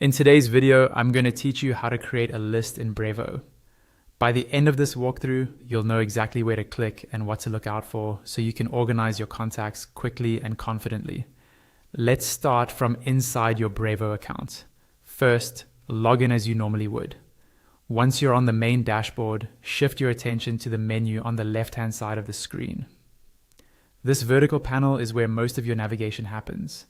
In today's video, I'm going to teach you how to create a list in Brevo. By the end of this walkthrough, you'll know exactly where to click and what to look out for so you can organize your contacts quickly and confidently. Let's start from inside your Brevo account. First, log in as you normally would. Once you're on the main dashboard, shift your attention to the menu on the left-hand side of the screen. This vertical panel is where most of your navigation happens.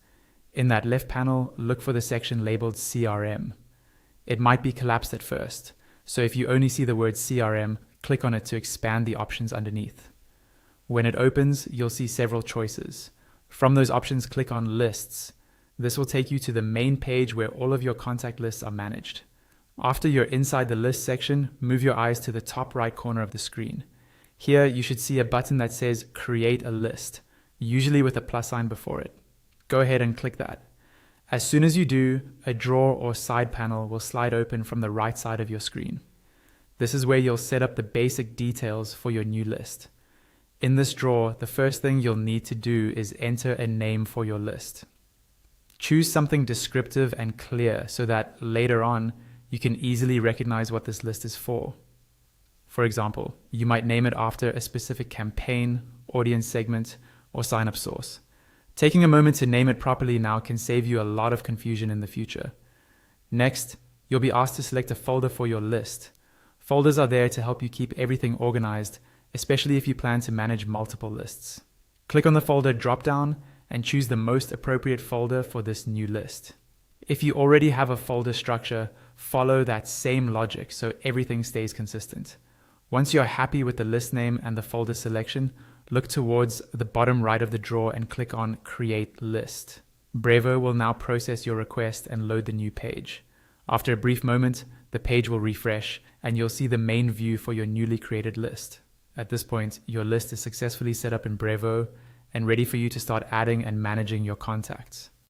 In that left panel, look for the section labeled CRM. It might be collapsed at first, so if you only see the word CRM, click on it to expand the options underneath. When it opens, you'll see several choices. From those options, click on Lists. This will take you to the main page where all of your contact lists are managed. After you're inside the List section, move your eyes to the top right corner of the screen. Here, you should see a button that says Create a List, usually with a plus sign before it. Go ahead and click that. As soon as you do, a drawer or side panel will slide open from the right side of your screen. This is where you'll set up the basic details for your new list. In this drawer, the first thing you'll need to do is enter a name for your list. Choose something descriptive and clear so that later on, you can easily recognize what this list is for. For example, you might name it after a specific campaign, audience segment, or sign-up source. Taking a moment to name it properly now can save you a lot of confusion in the future. Next, you'll be asked to select a folder for your list. Folders are there to help you keep everything organized, especially if you plan to manage multiple lists. Click on the folder drop-down and choose the most appropriate folder for this new list. If you already have a folder structure, follow that same logic so everything stays consistent. Once you're happy with the list name and the folder selection, look towards the bottom right of the drawer and click on Create List. Brevo will now process your request and load the new page. After a brief moment, the page will refresh and you'll see the main view for your newly created list. At this point, your list is successfully set up in Brevo and ready for you to start adding and managing your contacts.